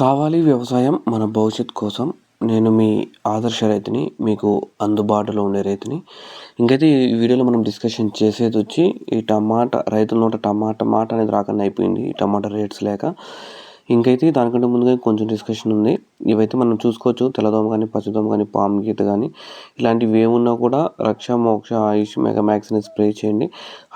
కావాలి వ్యవసాయం మన భవిష్యత్ కోసం. నేను మీ ఆదర్శ రైతుని. మీకు అందుబాటులో ఉండే రైతుని. ఇంకైతే ఈ వీడియోలో మనం డిస్కషన్ చేసేదొచ్చి ఈ టమాటా రైతుల నోట టమాటా మాట అనేది రాకుండా అయిపోయింది. ఈ టమాటా రేట్స్ లేక. ఇంకైతే దానికంటే ముందుగా కొంచెం డిస్కషన్ ఉంది. ఇవైతే మనం చూసుకోవచ్చు. తెల్లదోమ కానీ, పచ్చదోమ కానీ, పాము గీత కానీ ఇలాంటివి ఏమున్నా కూడా రక్ష, మోక్ష, ఆయుష్, మెగా మ్యాక్స్ అనేది స్ప్రే చేయండి.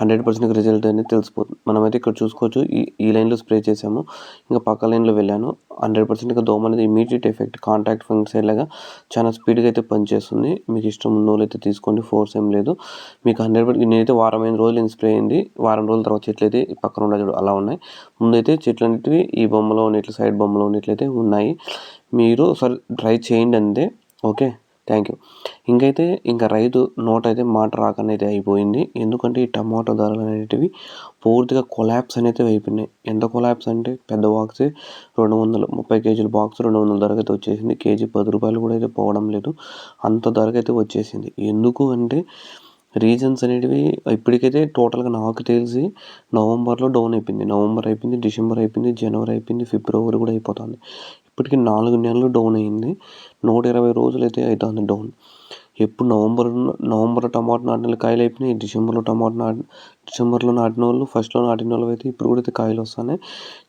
100% రిజల్ట్ అనేది తెలిసిపోతుంది. మనమైతే ఇక్కడ చూసుకోవచ్చు. ఈ లైన్లో స్ప్రే చేసాము. ఇంకా పక్క లైన్లో వెళ్ళాను. 100% దోమ అనేది ఇమీడియట్ ఎఫెక్ట్ కాంటాక్ట్ ఫంగిసైడ్ లాగా చాలా స్పీడ్గా అయితే పనిచేస్తుంది. మీకు ఇష్టం ఉన్న వాళ్ళు అయితే తీసుకోండి. ఫోర్స్ ఏం లేదు. మీకు 100% నేనైతే వారం 5 రోజులు స్ప్రే అయింది. వారం రోజుల తర్వాత చెట్లు అయితే పక్కన ఉండదు అలా ఉన్నాయి. ముందైతే చెట్లు అనేటివి ఈ బొమ్మలో ఉన్నట్లు సైడ్ బొమ్మలో ఉన్నట్లయితే ఉన్నాయి. మీరు ఒకసారి ట్రై చేయండి అంతే. Okay, thank you. ఇంకా రైతు నోట అయితే మాట రాకుండా అయితే అయిపోయింది. ఎందుకంటే ఈ టమాటో ధరలు అనేటివి పూర్తిగా కొలాప్స్ అనేది అయిపోయినాయి. ఎంత కొలాప్స్ అంటే పెద్ద బాక్సే 230 కేజీల బాక్స్ 200 ధరకు అయితే వచ్చేసింది. కేజీ 10 రూపాయలు కూడా అయితే పోవడం లేదు. అంత ధరకు అయితే వచ్చేసింది. ఎందుకు అంటే రీజన్స్ అనేటివి ఇప్పటికైతే టోటల్గా నాకు తెలిసి నవంబర్లో డౌన్ అయిపోయింది. నవంబర్ అయిపోయింది, డిసెంబర్ అయిపోయింది, జనవరి అయిపోయింది, ఫిబ్రవరి కూడా అయిపోతుంది. ఇప్పటికి 4 నెలలు డౌన్ అయింది. 120 రోజులు అయితే అవుతుంది డౌన్. ఎప్పుడు నవంబర్లో టమాటా నాటిన కాయలు అయిపోయినాయి. డిసెంబర్లో నాటిన వాళ్ళు, ఫస్ట్లో నాటిన వాళ్ళు అయితే ఇప్పుడు కూడా అయితే కాయలు వస్తున్నాయి.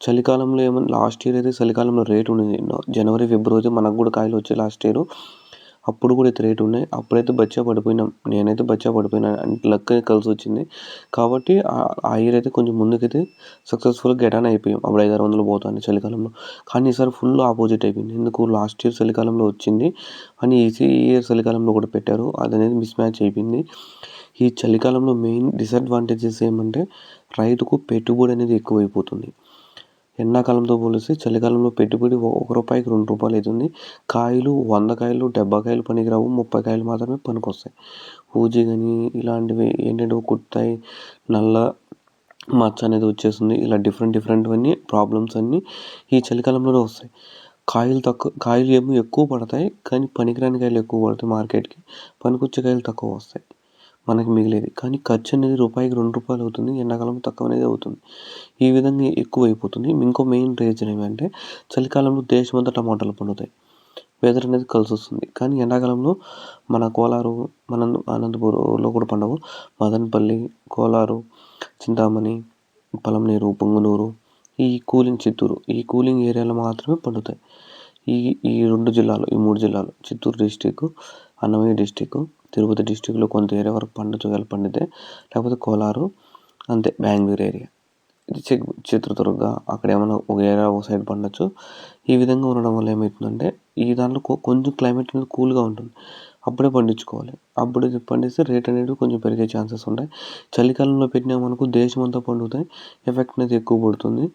చలికాలంలో ఏమన్నా లాస్ట్ ఇయర్ అయితే చలికాలంలో రేట్ ఉండేది. జనవరి ఫిబ్రవరి మనకు కూడా కాయలు వచ్చాయి లాస్ట్ ఇయర్. అప్పుడు కూడా అయితే రేటు ఉన్నాయి. అప్పుడైతే బచ్చా పడిపోయినాం. నేనైతే బచ్చా పడిపోయినా అంటే లక్ కలిసి వచ్చింది. కాబట్టి ఆ ఇయర్ అయితే కొంచెం ముందుకైతే సక్సెస్ఫుల్గా గెట్ ఆన్ అయిపోయాం. అప్పుడు 500-600 పోతుంది చలికాలంలో. కానీ ఈసారి ఫుల్ ఆపోజిట్ అయిపోయింది. ఎందుకు లాస్ట్ ఇయర్ చలికాలంలో వచ్చింది అని ఈ ఇయర్ చలికాలంలో కూడా పెట్టారు. అది అనేది మిస్ మ్యాచ్ అయిపోయింది. ఈ చలికాలంలో మెయిన్ డిసడ్వాంటేజెస్ ఏమంటే రైతుకు పెట్టుబడి అనేది ఎక్కువైపోతుంది. ఎండాకాలంతో పోలిస్తే చలికాలంలో పెట్టుబడి రూపాయికి 2 రూపాయలు అవుతుంది. కాయలు 100 కాయలు 70 కాయలు పనికిరావు. 30 కాయలు మాత్రమే పనికొస్తాయి. ఊజీ కానీ ఇలాంటివి ఏంటంటే కుడతాయి, నల్ల మచ్చ అనేది వచ్చేస్తుంది. ఇలా డిఫరెంట్వన్నీ ప్రాబ్లమ్స్ అన్నీ ఈ చలికాలంలోనే వస్తాయి. కాయలు ఏమో ఎక్కువ పడతాయి. కానీ పనికిరాని కాయలు ఎక్కువ పడతాయి మార్కెట్కి. పనికొచ్చే కాయలు తక్కువ వస్తాయి మనకి మిగిలేది. కానీ ఖర్చు అనేది రూపాయికి 2 రూపాయలు అవుతుంది. ఎండాకాలం తక్కువ అనేది అవుతుంది. ఈ విధంగా ఎక్కువ అయిపోతుంది. ఇంకో మెయిన్ రీజన్ ఏమంటే చలికాలంలో దేశమంతా టమాటాలు పండుతాయి. వెదర్ అనేది కలిసి వస్తుంది. కానీ ఎండాకాలంలో మన కోలారు, మన అనంతపురంలో కూడా పండవు. మదనపల్లి, కోలారు, చింతామణి, పలమనేరు, పొంగునూరు, చిత్తూరు ఈ కూలింగ్ ఏరియాలో మాత్రమే పండుతాయి. ఈ 3 జిల్లాలు చిత్తూరు డిస్టిక్, అన్నమయ్య డిస్టిక్, తిరుపతి డిస్టిక్లో కొంత ఏరియా వరకు పండితే, లేకపోతే కోలారు అంతే, బెంగళూరు ఏరియా, చిత్రదుర్గ అక్కడ ఏమైనా ఒక ఏరియా ఒక సైడ్ పండొచ్చు. ఈ విధంగా ఉండడం వల్ల ఏమవుతుందంటే ఈ దాంట్లో కొంచెం క్లైమేట్ అనేది కూల్గా ఉంటుంది. అప్పుడే పండించుకోవాలి. అప్పుడు పండిస్తే రేట్ అనేది కొంచెం పెరిగే ఛాన్సెస్ ఉంటాయి. చలికాలంలో పెట్టినామనుకో దేశం అంతా పండుతాయి. ఎఫెక్ట్ అనేది ఎక్కువ పడుతుంది.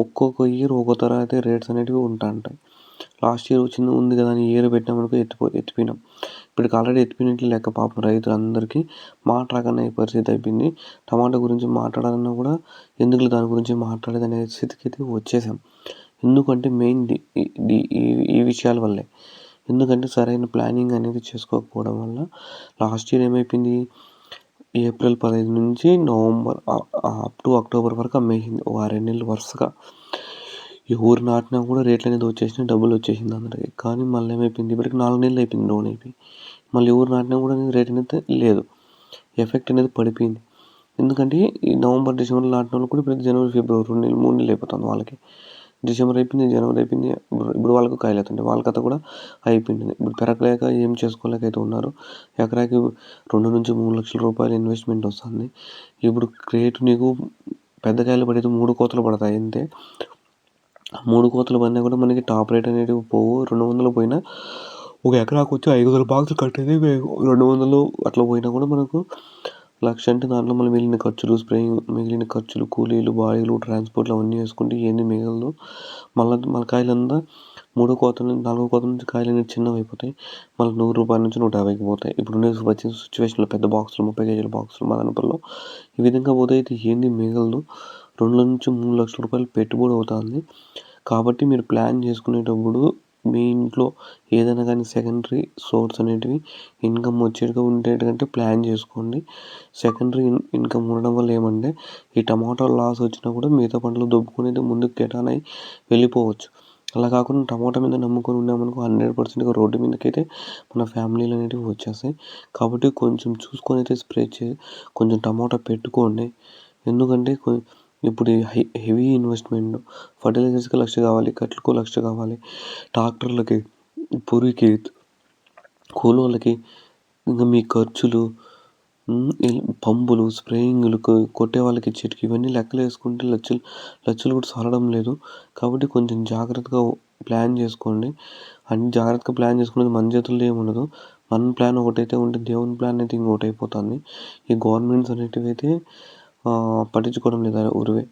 ఒక్కొక్క ఇయర్ ఒక్కో తర అయితే రేట్స్ అనేటివి ఉంటాయి. లాస్ట్ ఇయర్ ఉంది కదా అని ఇయర్ పెట్టినామనుకో ఎత్తిపోయినాం. ఇప్పటికి ఆల్రెడీ ఎత్తిపోయినట్లు లెక్క. పాపం రైతులందరికీ మాట రాకనే పరిస్థితి అయిపోయింది. టమాటా గురించి మాట్లాడాలన్నా కూడా ఎందుకు దాని గురించి మాట్లాడేదనే స్థితికి అయితే వచ్చేసాం. ఎందుకంటే మెయిన్ ఈ విషయాల వల్లే. ఎందుకంటే సరైన ప్లానింగ్ అనేది చేసుకోకపోవడం వల్ల లాస్ట్ ఇయర్ ఏమైపోయింది, ఏప్రిల్ 15 నుంచి నవంబర్ అప్ టు అక్టోబర్ వరకు అమ్మేసింది. 6 నెలలు వరుసగా. ఎవరు నాటినా కూడా రేట్లు అనేది వచ్చేసినాయి, డబ్బులు వచ్చేసింది అందరికి. కానీ మళ్ళీ ఏమైపోయింది, ఇప్పటికి 4 నెలలు అయిపోయింది డౌన్ అయిపోయి. మళ్ళీ ఎవరు నాటినా కూడా రేట్ అనేది లేదు. ఎఫెక్ట్ అనేది పడిపోయింది. ఎందుకంటే ఈ నవంబర్ డిసెంబర్లో నాటిన వాళ్ళు కూడా ఇప్పుడు జనవరి ఫిబ్రవరి 2 నెలలు 3 నెలలు అయిపోతుంది వాళ్ళకి. డిసెంబర్ అయిపోయింది, జనవరి అయిపోయింది. ఇప్పుడు వాళ్ళకు కాయలు అవుతుంది. వాళ్ళ కథ కూడా అయిపోయింది. ఇప్పుడు పెరగలేక ఏం చేసుకోలేక అయితే ఉన్నారు. ఎకరాకి 2 నుంచి 3 లక్షల రూపాయలు ఇన్వెస్ట్మెంట్ వస్తుంది. ఇప్పుడు రేటు నీకు పెద్ద కాయలు పడితే 3 కోతలు పడతాయి అంతే. 3 కోతలు పడినా కూడా మనకి టాప్ రేట్ అనేది పోవు. 200 పోయినా ఒక ఎకరాకు వచ్చి 500 బాక్సులు కట్టేది 200 అట్లా పోయినా కూడా మనకు 1,00,000 అంటే దాంట్లో మళ్ళీ మిగిలిన ఖర్చులు, స్ప్రేయింగ్, మిగిలిన ఖర్చులు, కూలీలు, బాయిలు, ట్రాన్స్పోర్ట్లు అవన్నీ వేసుకుంటే ఏంది మిగలదు. మళ్ళీ కాయలంతా 3 కోతల నుంచి 4 కోతల నుంచి కాయలు అనేది చిన్నవి అయిపోతాయి. మళ్ళీ 100 రూపాయల నుంచి 150కి పోతాయి. ఇప్పుడు వచ్చిన సిచ్యువేషన్లో పెద్ద బాక్సులు 30 కేజీల బాక్సులు మదనపల్లిలో ఈ విధంగా పోతే అయితే ఏంది మిగలదు. 2 నుంచి 3 లక్షల రూపాయలు పెట్టుబడి అవుతుంది. కాబట్టి మీరు ప్లాన్ చేసుకునేటప్పుడు మీ ఇంట్లో ఏదైనా కానీ సెకండరీ సోర్స్ అనేటివి ఇన్కమ్ వచ్చేట్టుగా ఉండేటంటే ప్లాన్ చేసుకోండి. సెకండరీ ఇన్కమ్ ఉండడం వల్ల ఏమంటే ఈ టమాటో లాస్ వచ్చినా కూడా మిగతా పంటలు దొబ్బుకునేది ముందుకు గెట్ ఆన్ అయ్యి వెళ్ళిపోవచ్చు. అలా కాకుండా టమాటా మీద నమ్ముకొని ఉన్నామనుకో 100%గా రోడ్డు మీదకైతే మన ఫ్యామిలీలు అనేటివి వచ్చేస్తాయి. కాబట్టి కొంచెం చూసుకొని అయితే స్ప్రే కొంచెం టమాటా పెట్టుకోండి. ఎందుకంటే ఇప్పుడు హెవీ ఇన్వెస్ట్‌మెంట్ ఫర్టిలైజర్స్‌కి 1,00,000 కావాలి, కట్లకు 1,00,000 కావాలి, ట్రాక్టర్లకి, పురికి, కూలోళ్ళకి, ఇంకా మీ ఖర్చులు, పంపులు, స్ప్రేయింగులు, కొట్టే వాళ్ళకి ఇచ్చేటికి ఇవన్నీ లెక్కలేసుకుంటే లక్షలు కూడా సాలడం లేదు. కాబట్టి కొంచెం జాగ్రత్తగా ప్లాన్ చేసుకోండి. అన్ని జాగ్రత్తగా ప్లాన్ చేసుకునేది మన చేతుల్లో ఏముండదు. మన ప్లాన్ ఒకటైతే ఉంటే దేవుని ప్లాన్ అయితే ఇంకోటి అయిపోతుంది. ఈ గవర్నమెంట్స్ అనేటివి అయితే పట్టించుకోవడం లేదు ఊరివే.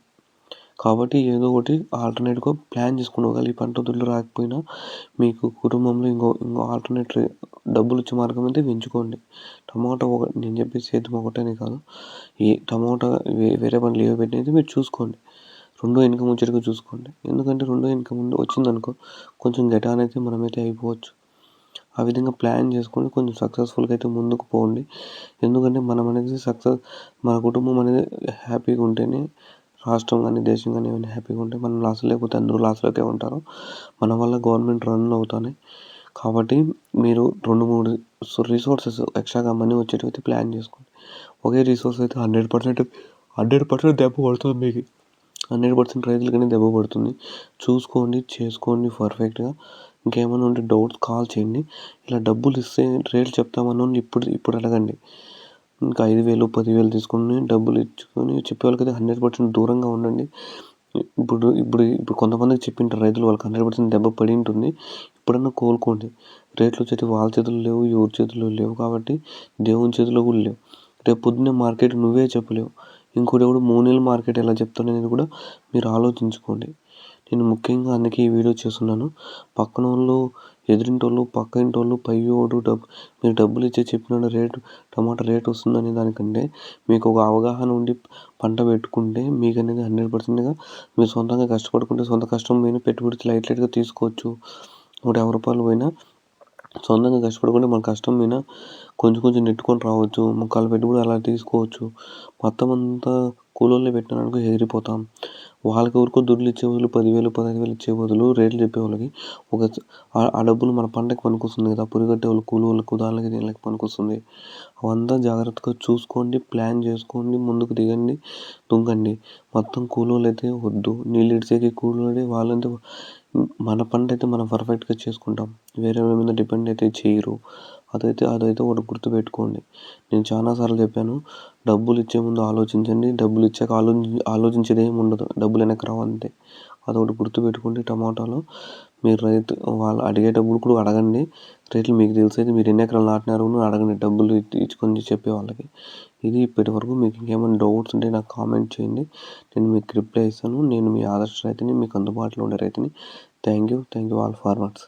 కాబట్టి ఏదో ఒకటి ఆల్టర్నేట్‌గా ప్లాన్ చేసుకోండి. ఒకవేళ ఈ పంట వదులు రాకపోయినా మీకు కుటుంబంలో ఇంకో ఆల్టర్నేట్ డబ్బులొచ్చే మార్గం అయితే ఎంచుకోండి. టమాటా నేను చెప్పే సేద్యం ఒకటనే కాదు. ఈ టమాటా వేరే పనులు ఏవి పెట్టినయితే మీరు చూసుకోండి. రెండో ఇన్‌కమ్ వచ్చేట్టుగా చూసుకోండి. ఎందుకంటే రెండో ఇన్‌కమ్ వచ్చిందనుకో కొంచెం గెటానైతే మనమైతే అయిపోవచ్చు. ఆ విధంగా ప్లాన్ చేసుకొని కొంచెం సక్సెస్‌ఫుల్‌గా అయితే ముందుకు పోండి. ఎందుకంటే మనం అనేది మన కుటుంబం అనేది హ్యాపీగా ఉంటేనే రాష్ట్రం గానీ, దేశం గానీ ఇవన్నీ హ్యాపీగా ఉంటాయి. మనం లాస్‌లో లేకపోతే అందరూ లాస్‌లోకే ఉంటారు. మన వల్ల గవర్నమెంట్ రన్ అవుతున్నాయి. కాబట్టి మీరు 2, 3 రిసోర్సెస్ ఎక్స్ట్రాగా మనీ వచ్చేటివైతే ప్లాన్ చేసుకోండి. ఒకే రిసోర్స్ అయితే 100% దెబ్బ పడుతుంది మీకు. 100% రైతులకనే దెబ్బ పడుతుంది. చూసుకోండి, చేసుకోండి పర్ఫెక్ట్‌గా. ఇంకేమైనా ఉంటే డౌట్స్ కాల్ చేయండి. ఇలా డబ్బులు ఇస్తే రేట్లు చెప్తామన్నోళ్ళు ఇప్పుడు అడగండి. ఇంకా 5,000, 10,000 తీసుకొని డబ్బులు ఇచ్చుకొని చెప్పేవాళ్ళకైతే 100% దూరంగా ఉండండి. ఇప్పుడు కొంతమందికి చెప్పింటారు రైతులు వాళ్ళకి 100% దెబ్బ పడి ఉంటుంది. ఇప్పుడన్నా కోలుకోండి. రేట్లు వచ్చేటివి వాళ్ళ చేతుల్లో లేవు, ఎవరి చేతుల్లో లేవు కాబట్టి దేవుని చేతిలో కూడా లేవు. రేపు పొద్దున్నే మార్కెట్ నువ్వే చెప్పలేవు. ఇంకోడెవడో 3 నెలల మార్కెట్ ఎలా చెప్తాడనేది కూడా మీరు ఆలోచించుకోండి. నేను ముఖ్యంగా అందుకే ఈ వీడియో చేస్తున్నాను. పక్కనోళ్ళు, ఎదురింటోళ్ళు, పక్క ఇంటోళ్ళు, పయ్యోడు మీరు డబ్బులు ఇచ్చి చెప్పిన టమాటా రేట్ వస్తుందనే దానికంటే మీకు ఒక అవగాహన ఉండి పంట పెట్టుకుంటే మీకనేది 100%గా మీరు సొంతంగా కష్టపడుకుంటే సొంత కష్టం మీద పెట్టుబడి లైట్‌గా తీసుకోవచ్చు. రూ. 150 పోయినా సొంతంగా కష్టపడుకుంటే మన కష్టం మీద కొంచెం నెట్టుకొని రావచ్చు. ముక్కాలు పెట్టుబడి అలా తీసుకోవచ్చు. మొత్తం అంతా కూలోళ్ళని పెట్టినామనుకో ఎగిరిపోతాం. వాళ్ళకి ఎవరికో దుడ్లు ఇచ్చే బదులు 10,000, 15,000 ఇచ్చే బదులు రేట్లు చెప్పేవాళ్ళకి ఆ డబ్బులు మన పంటకి పనికొస్తుంది కదా! పురిగట్టేవాళ్ళు కూలోళ్ళకు దానికి దీనికి పనికొస్తుంది. అవంతా జాగ్రత్తగా చూసుకోండి, ప్లాన్ చేసుకోండి, ముందుకు దిగండి, దుంకండి. మొత్తం కూలోళ్ళైతే వద్దు. నీళ్ళు ఇడిసేకి కూలోళ్ళే వాళ్ళంతా మన పంట అయితే మనం పర్ఫెక్ట్‌గా చేసుకుంటాం. వేరే వాళ్ళ మీద డిపెండ్ అయితే చేయరు. అదైతే ఒకటి గుర్తుపెట్టుకోండి. నేను చాలా సార్లు చెప్పాను. డబ్బులు ఇచ్చే ముందు ఆలోచించండి. డబ్బులు ఇచ్చాక ఆలోచించేది ఏమి ఉండదు. డబ్బులు వెనక్కి రావు అంతే. అదొకటి గుర్తుపెట్టుకోండి. టమాటాలో మీరు వాళ్ళు అడిగేటప్పుడు కూడా అడగండి. రేట్లు మీకు తెలిసైతే మీరు ఎన్ని ఎకరాలు నాటినారు అని అడగండి. డబ్బులు ఇచ్చుకొని చెప్పే వాళ్ళకి. ఇది ఇప్పటివరకు మీకు ఇంకేమైనా డౌట్స్ ఉంటే నాకు కామెంట్ చేయండి. నేను మీకు రిప్లై ఇస్తాను. నేను మీ ఆదర్శ రైతుని, మీకు అందుబాటులో ఉండే రైతుని. Thank you all farmers.